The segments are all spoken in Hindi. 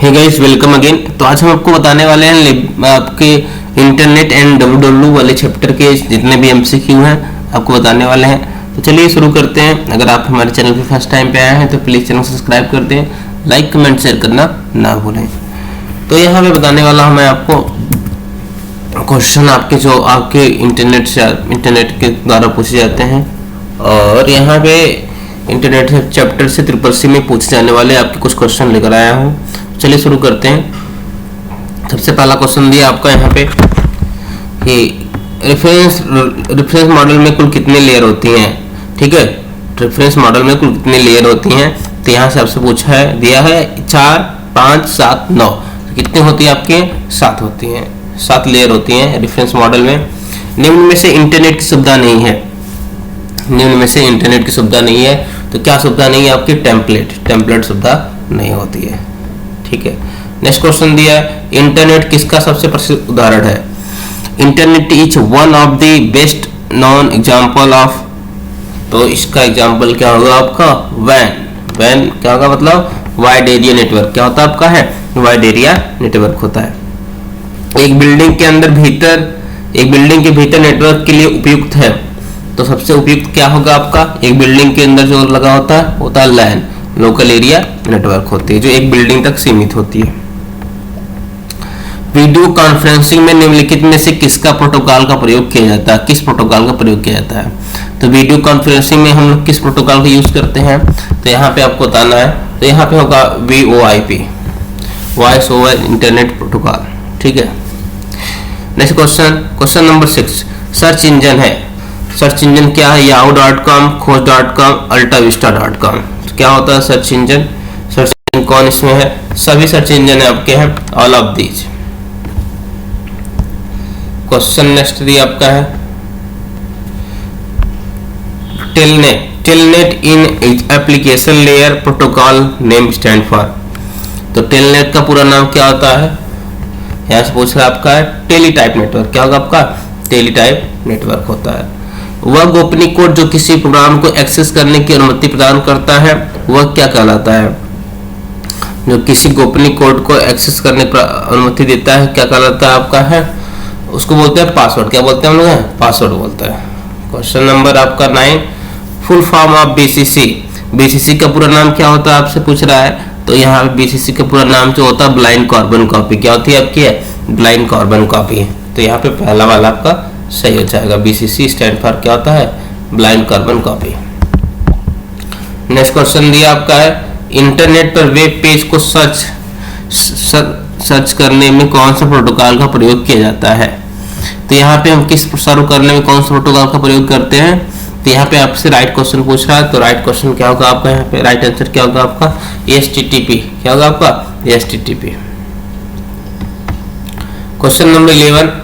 Hey guys, welcome again. तो आज हम आपको बताने वाले हैं आपके इंटरनेट एंड डब्ल्यू वाले चैप्टर के जितने भी एमसीक्यू हैं आपको बताने वाले हैं। तो चलिए शुरू करते हैं। अगर आप हमारे चैनल पे फर्स्ट टाइम पे आए हैं तो प्लीज़ चैनल सब्सक्राइब कर दें, लाइक कमेंट शेयर करना ना भूलें। तो यहाँ पे बताने वाला हूँ मैं आपको क्वेश्चन आपके जो आपके इंटरनेट के द्वारा पूछे जाते हैं, और यहाँ पे इंटरनेट चैप्टर से CCC में पूछे जाने वाले आपके कुछ क्वेश्चन लेकर आया हूँ। चलिए शुरू करते हैं। सबसे पहला क्वेश्चन दिया आपका यहाँ पे कि रेफरेंस मॉडल में कुल कितने लेयर होती हैं। ठीक है, रेफरेंस मॉडल में कुल कितने लेयर होती हैं। तो यहाँ से आपसे पूछा है, दिया है 4, 5, 7, 9। तो कितनी होती है आपके? 7 होती हैं। 7 लेयर होती हैं रेफरेंस मॉडल में। निम्न में से इंटरनेट की सुविधा नहीं है। निम्न में से इंटरनेट की सुविधा नहीं है। तो क्या सुविधा नहीं है आपकी? टेम्पलेट सुविधा नहीं होती है। ठीक है, नेक्स्ट क्वेश्चन दिया है, इंटरनेट किसका सबसे प्रसिद्ध उदाहरण है। Internet is one of the best non example of. तो इसका एग्जाम्पल क्या होगा आपका? वैन क्या होगा? मतलब वाइड एरिया नेटवर्क। क्या होता है आपका? है वाइड एरिया नेटवर्क होता है। एक बिल्डिंग के भीतर नेटवर्क के लिए उपयुक्त है। तो सबसे उपयुक्त क्या होगा आपका? एक बिल्डिंग के अंदर जो लगा होता है लैन, लोकल एरिया नेटवर्क होती है, जो एक बिल्डिंग तक सीमित होती है। वीडियो कॉन्फ्रेंसिंग में निम्नलिखित में से किसका प्रोटोकॉल का प्रयोग किया जाता है? किस प्रोटोकॉल का प्रयोग किया जाता है? तो वीडियो कॉन्फ्रेंसिंग में हम लोग किस प्रोटोकॉल का यूज करते हैं? तो यहाँ पे आपको बताना है। तो यहाँ पे होगा VoIP, voice over internet protocol. ठीक है, next question number 6 search engine है। सर्च इंजन क्या है? yahoo.com, खोज.com, altavista.com। क्या होता है सर्च इंजन? सर्च इंजन कौन इसमें है? सभी सर्च इंजन है आपके हैं, all of these. Question next दिया आपका है, telnet in application layer protocol name stand for. तो टेलनेट का पूरा नाम क्या होता है? यहाँ से पूछ रहा है आपका है टेलीटाइप नेटवर्क। क्या होगा आपका? टेलीटाइप नेटवर्क होता है। वह गोपनीय कोड जो किसी प्रोग्राम को एक्सेस करने की अनुमति प्रदान करता है वह क्या कहलाता है? जो किसी गोपनीय कोड को एक्सेस करने की अनुमति देता है क्या कहलाता है आपका? है उसको बोलते हैं पासवर्ड। क्या बोलते हैं हम लोग? पासवर्ड बोलते हैं। क्वेश्चन नंबर आपका 9 full form of BCC। BCC का पूरा नाम क्या होता है आपसे पूछ रहा है। तो यहाँ BCC का पूरा नाम जो होता है ब्लाइंड कार्बन कॉपी। क्या होती है आपकी? है ब्लाइंड कार्बन कॉपी। तो यहाँ पे पहला वाला आपका सही हो जाएगा। BCC स्टैंड फॉर क्या होता है? Blind carbon copy. Next question दिया आपका है, इंटरनेट पर वेब पेज को सर्च करने में कौन सा प्रोटोकॉल का प्रयोग किया जाता है? तो यहाँ पे हम किस सर्व करने में कौन सा प्रोटोकॉल का प्रयोग करते हैं? तो यहाँ पे आपसे राइट क्वेश्चन पूछ रहा है। तो राइट क्वेश्चन क्या होगा आपका? यहाँ पे राइट आंसर क्या होगा आपका? HTTP। क्या होगा आपका? HTTP। क्वेश्चन नंबर 11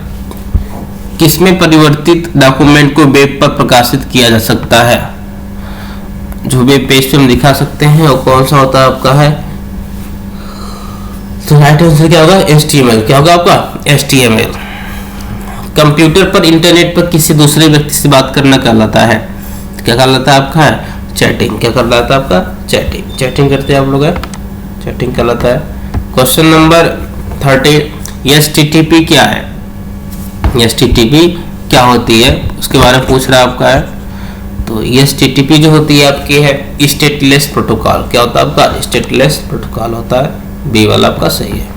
किसमें परिवर्तित डॉक्यूमेंट को वेब पर प्रकाशित किया जा सकता है? जो वेब पेज पे हम दिखा सकते हैं और कौन सा होता है आपका? है तो राइट आंसर क्या होगा? HTML। क्या होगा आपका? HTML। कंप्यूटर पर इंटरनेट पर किसी दूसरे व्यक्ति से बात करना कहलाता है। क्या कहलाता है आपका? है चैटिंग। क्या कहलाता है आपका? चैटिंग करते हैं आप लोग, चैटिंग कहलाता है। क्वेश्चन नंबर 30 HTTP क्या है? HTTP क्या होती है उसके बारे में पूछ रहा है आपका है। तो HTTP जो होती है आपकी है स्टेटलेस प्रोटोकॉल। क्या होता है आपका? स्टेटलेस प्रोटोकॉल होता है। बी वाला आपका सही है।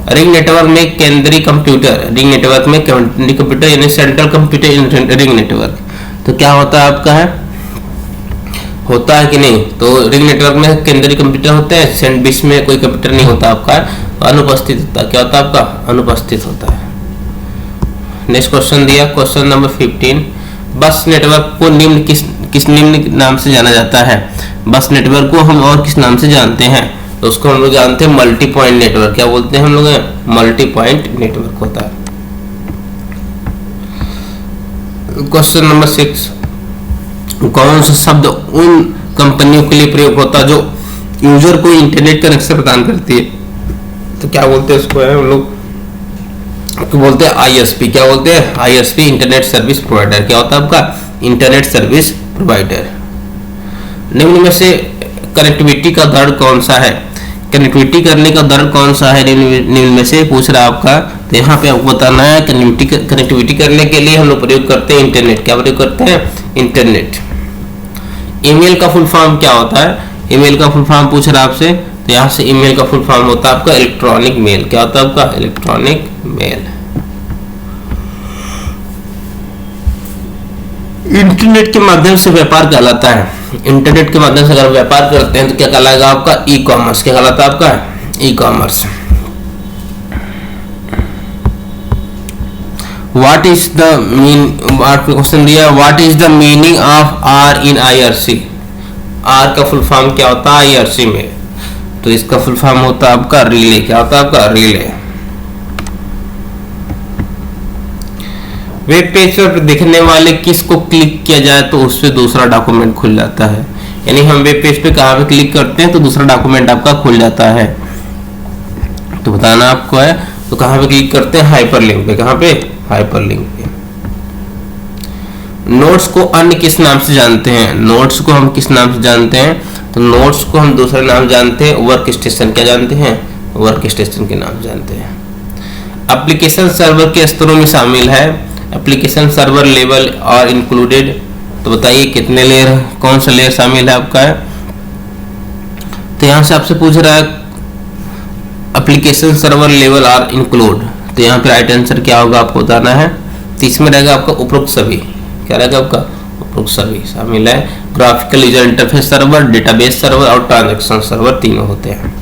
रिंग नेटवर्क में केंद्रीय कंप्यूटर, रिंग नेटवर्क में केंद्रीय कंप्यूटर यानी सेंट्रल कंप्यूटर रिंग नेटवर्क। तो क्या होता है आपका? है होता है कि नहीं? तो रिंग नेटवर्क में केंद्रीय कंप्यूटर होते हैं, बीच में कोई कंप्यूटर नहीं होता आपका, अनुपस्थित होता है। क्या होता है आपका? अनुपस्थित होता है। नेक्स्ट क्वेश्चन दिया क्वेश्चन नंबर 15 बस नेटवर्क को किस निम्न नाम से जाना जाता है? बस नेटवर्क को हम और किस नाम से जानते हैं? तो उसको हम लोग जानते हैं मल्टी पॉइंट नेटवर्क। क्या बोलते हैं हम लोग? मल्टी पॉइंट नेटवर्क होता है। क्वेश्चन नंबर 6 कौन सा शब्द उन कंपनियों के लिए प्रयोग होता है जो यूजर को इंटरनेट कनेक्शन प्रदान करती है? तो क्या बोलते हैं उसको? हम लोग बोलते हैं ISP। क्या बोलते हैं? ISP internet service provider. क्या होता है आपका? Internet service provider. निम्न में से कनेक्टिविटी का उदाहरण कौन सा है? कनेक्टिविटी करने का दर कौन सा है निम्न में से पूछ रहा है आपका। तो यहाँ पे आपको बताना है कनेक्टिविटी करने के लिए हम लोग प्रयोग करते हैं इंटरनेट। क्या प्रयोग करते हैं? इंटरनेट। ईमेल का फुल फॉर्म क्या होता है? ईमेल का फुल फॉर्म पूछ रहा है आपसे। तो यहाँ से ईमेल का फुल फॉर्म होता है आपका इलेक्ट्रॉनिक मेल। क्या होता है आपका? Electronic mail. इंटरनेट के माध्यम से व्यापार कहलाता है। इंटरनेट के माध्यम से अगर व्यापार करते हैं तो क्या कहलाएगा आपका? E commerce. क्या कहलाता है आपका? E commerce. What is the question दिया, what is the meaning of R in IRC? R का फुल फॉर्म क्या होता है IRC में? तो इसका फुल फॉर्म होता है आपका रिले। क्या होता है आपका? रिले। वेब पेज पर दिखने वाले किस को क्लिक किया जाए तो उससे दूसरा डॉक्यूमेंट खुल जाता है। यानी हम वेब पेज पे कहाँ पे क्लिक करते हैं तो दूसरा डॉक्यूमेंट आपका खुल जाता है। तो बताना आपको है, तो कहाँ पे क्लिक करते हैं? हाइपरलिंक पे। कहाँ पे? हाइपरलिंक पे। नोट्स को अन्य किस नाम से जानते हैं? नोट्स को हम किस नाम से जानते हैं? तो नोट्स को हम दूसरा नाम जानते हैं, वर्क स्टेशन। क्या जानते हैं? वर्क स्टेशन के नाम जानते हैं। एप्लीकेशन सर्वर के स्तरों में शामिल है। एप्लीकेशन सर्वर लेवल और इंक्लूडेड। तो बताइए कितने लेयर, कौन सा लेयर शामिल है आपका है? तो यहां से आपसे पूछ रहा है एप्लीकेशन सर्वर लेवल और इंक्लूड। तो यहाँ पे राइट आंसर क्या होगा आपको बताना है। तो इसमें रहेगा आपका उपरोक्त सभी। क्या रहेगा आपका? उपरोक्त सभी शामिल है। Graphical user interface server, database server और ट्रांजैक्शन सर्वर तीनों होते हैं।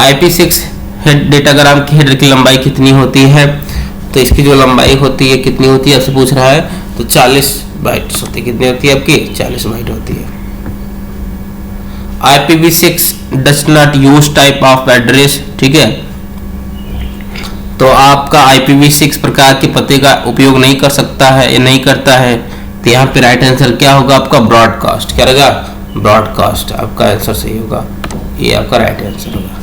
IP6 हेड डेटाग्राम की हेडर की लंबाई कितनी होती है? तो इसकी जो लंबाई होती है कितनी होती है आपसे पूछ रहा है। तो 40 बाइट्स होती है। कितनी होती है आपकी? 40 बाइट होती है। IPv6 does not use type of address. ठीक है, तो आपका IPv6 प्रकार के पते का उपयोग नहीं कर सकता है या नहीं करता है। तो यहाँ पे राइट आंसर क्या होगा आपका? ब्रॉडकास्ट। क्या रहेगा? ब्रॉडकास्ट। आपका आंसर सही होगा, ये आपका राइट आंसर होगा।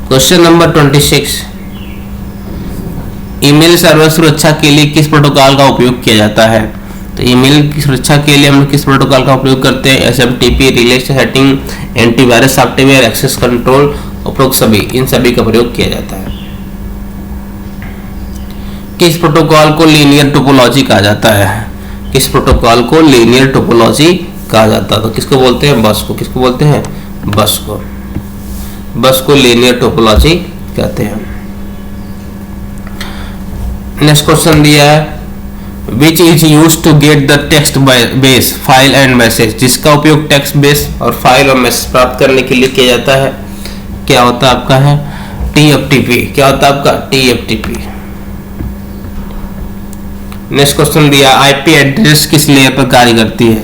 क्वेश्चन नंबर 26, ईमेल सर्वर सुरक्षा के लिए किस प्रोटोकॉल का उपयोग किया जाता है? तो ईमेल की सुरक्षा के लिए हम लोग किस प्रोटोकॉल का उपयोग करते हैं? SMTP, relay setting, antivirus software, access control, उपरोक्त सभी, इन सभी का प्रयोग किया जाता है। किस प्रोटोकॉल को लीनियर टोपोलॉजी कहा जाता है? किस प्रोटोकॉल को लीनियर टोपोलॉजी कहा जाता है? तो किसको बोलते हैं? बस को। किसको बोलते हैं? बस को। बस को लीनियर टोपोलॉजी कहते हैं। नेक्स्ट क्वेश्चन दिया है, which is use to get the text base file and message. जिसका उपयोग टेक्स्ट बेस और फाइल और मैसेज प्राप्त करने के लिए किया जाता है। क्या होता है आपका है? TFTP। क्या होता है आपका? TFTP। नेक्स्ट क्वेश्चन दिया, IP एड्रेस किस लेयर पर कार्य करती है?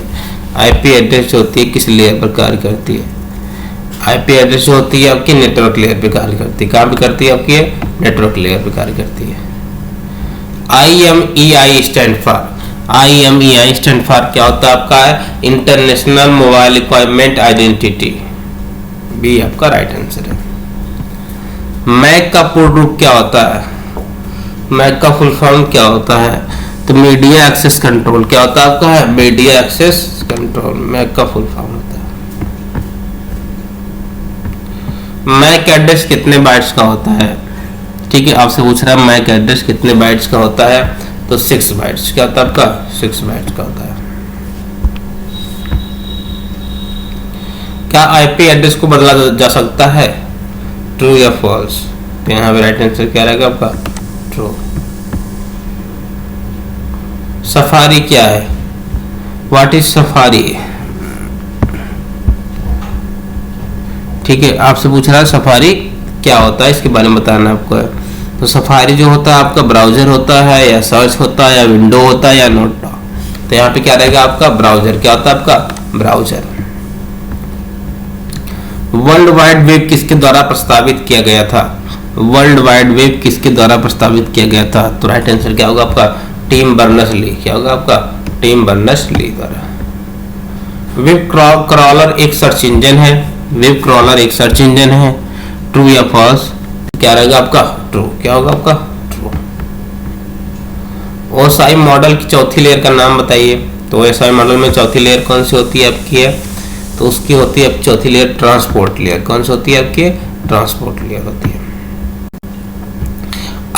IP एड्रेस जो होती है किस लेयर पर कार्य करती है? IP एड्रेस जो होती है आपकी नेटवर्क लेयर पे कार्य करती है। कहाँ पे करती है आपकी? नेटवर्क लेयर पे कार्य करती है। IMEI stand for. IMEI stand for क्या होता है आपका है? International mobile equipment identity. B आपका राइट आंसर है। मैक का पूर्ण रूप क्या होता है? मैक का फुल फॉर्म क्या होता है? तो मीडिया एक्सेस कंट्रोल। क्या होता है आपका है? मीडिया एक्सेस कंट्रोल मैक का फुल फॉर्म होता है। मैक एड्रेस कितने बाइट्स का होता है? ठीक है, आपसे पूछ रहा है मैक एड्रेस कितने बाइट्स का होता है? तो 6 बाइट्स। क्या होता है आपका? 6 बाइट्स का होता है। क्या IP एड्रेस को बदला जा सकता है? ट्रू या फॉल्स? तो यहाँ पे राइट आंसर क्या रहेगा आपका? ट्रू। सफारी क्या है? What is safari? ठीक है, आपसे पूछ रहा है सफारी क्या होता है, इसके बारे में बताना आपको है। तो सफारी जो होता है आपका ब्राउजर होता है या सर्च होता है या विंडो होता है या नोट। तो यहाँ पे क्या रहेगा आपका? ब्राउजर। क्या होता है आपका? ब्राउजर। वर्ल्ड वाइड वेब किसके द्वारा प्रस्तावित किया गया था? वर्ल्ड वाइड वेब किसके द्वारा प्रस्तावित किया गया था? तो राइट आंसर क्या होगा आपका? Tim Berners Lee. क्या होगा आपका? टिम बर्नर्स-ली द्वारा। वेब क्रॉलर एक सर्च इंजन है। वेब क्रॉलर एक सर्च इंजन है। ट्रू या फॉल्स? क्या रहेगा आपका? ट्रू। क्या होगा आपका? ट्रू। OSI मॉडल की चौथी लेयर का नाम बताइए। तो OSI मॉडल में चौथी लेयर कौन सी होती है आपकी है? तो उसकी होती है अब चौथी लेयर ट्रांसपोर्ट लेयर। कौन सी होती है आपकी? ट्रांसपोर्ट लेयर होती है।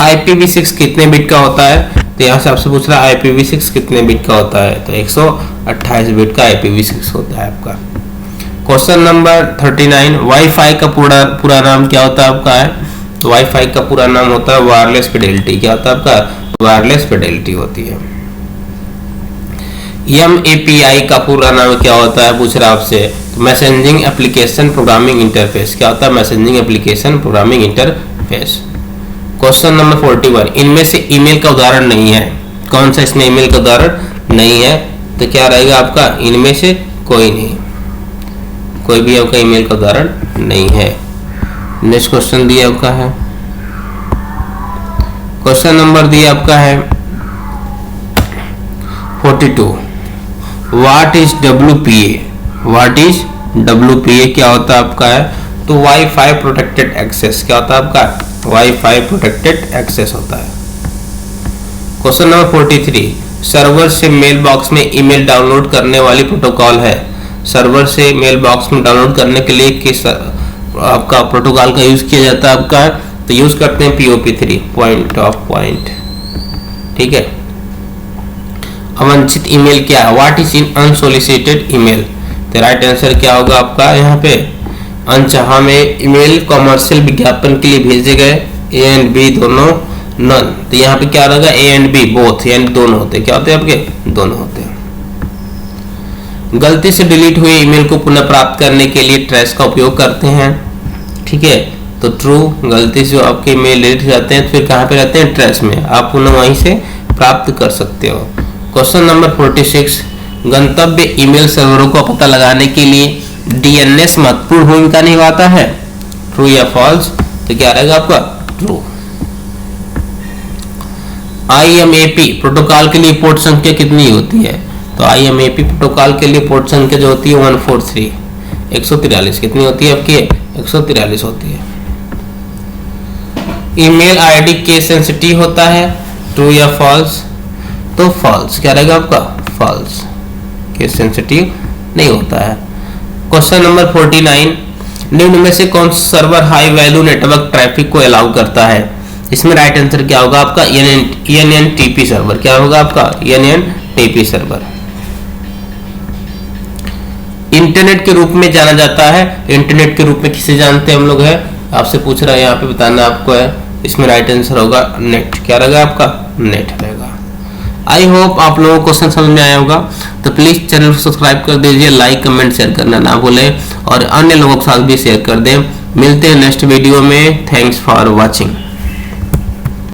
IPv6 कितने बिट का होता है? तो यहाँ से आपसे पूछ रहा है IPv6 कितने बिट का होता है, तो 128 बिट का IPv6 होता है आपका। क्वेश्चन नंबर 39, वाईफाई का पूरा नाम क्या होता है आपका है? तो वाईफाई का पूरा नाम होता है वायरलेस फिडेलिटी। क्या होता है आपका? वायरलेस फिडेलिटी होती है। MAPI का पूरा नाम क्या होता है पूछ रहा है आपसे? तो मैसेजिंग एप्लीकेशन प्रोग्रामिंग इंटरफेस। क्या होता है? Messaging application programming interface. Question number 41, इनमें से ईमेल का उदाहरण नहीं है। कौन सा इसमें ईमेल का उदाहरण नहीं है? तो क्या रहेगा आपका? इनमें से कोई नहीं, कोई भी आपका ईमेल का उदाहरण नहीं है। नेक्स्ट क्वेश्चन दिया आपका है, क्वेश्चन नंबर दिया आपका है 42, what is WPA? What is WPA क्या होता है आपका है? तो वाईफाई प्रोटेक्टेड एक्सेस। क्या होता है आपका? वाईफाई प्रोटेक्टेड एक्सेस होता है। क्वेश्चन नंबर 43, सर्वर से मेल बॉक्स में ईमेल डाउनलोड करने वाली प्रोटोकॉल है। सर्वर से मेल बॉक्स में डाउनलोड करने के लिए किस आपका प्रोटोकॉल का यूज किया जाता है आपका? तो यूज करते हैं POP3, पॉइंट ऑफ पॉइंट। ठीक है। अवांछित ईमेल क्या है? What is in unsolicited email? तो राइट आंसर क्या होगा आपका यहाँ पे? अनचाहा में ईमेल कॉमर्शियल विज्ञापन के लिए भेजे गए A एंड B दोनों नन। तो यहाँ पे क्या रहेगा? A एंड B बोथ, यानी दोनों होते हैं। क्या होते हैं आपके? दोनों होते हैं। गलती से डिलीट हुए ईमेल को पुनः प्राप्त करने के लिए ट्रेस का उपयोग करते हैं। ठीक है, तो ट्रू। गलती से आपके ईमेल डिलीट हो जाते हैं फिर कहाँ पे रहते हैं? ट्रेस में। आप पुनः वहीं से प्राप्त कर सकते हो। क्वेश्चन नंबर 46, गंतव्य ईमेल सर्वरों को पता लगाने के लिए DNS महत्वपूर्ण भूमिका निभाता है। ट्रू या फॉल्स? तो क्या रहेगा आपका? ट्रू। IMAP प्रोटोकॉल के लिए पोर्ट संख्या कितनी होती है? तो IMAP प्रोटोकॉल के लिए पोर्ट संख्या जो होती है 143, 143। कितनी होती है आपकी? 143 होती है। ईमेल आईडी केस सेंसिटिव होता है। ट्रू या फॉल्स? तो फॉल्स। क्या रहेगा आपका? फॉल्स। केस सेंसिटिव नहीं होता है। क्वेश्चन नंबर 49, निम्न में से कौन सा server high value network traffic को अलाउ करता है? इसमें राइट आंसर क्या होगा आपका? NNTP server. क्या होगा आपका? NNTP server. इंटरनेट के रूप में जाना जाता है। इंटरनेट के रूप में किसे जानते हैं हम लोग? है आपसे पूछ रहा है, यहाँ पे बताना आपको है। इसमें राइट आंसर होगा नेट। क्या रहेगा आपका? नेट रहेगा। आई होप आप लोगों को क्वेश्चन समझ में आया होगा। तो प्लीज चैनल को सब्सक्राइब कर दीजिए, लाइक कमेंट शेयर करना ना भूलें और अन्य लोगों के साथ भी शेयर कर दें। मिलते हैं नेक्स्ट वीडियो में। Thanks for watching.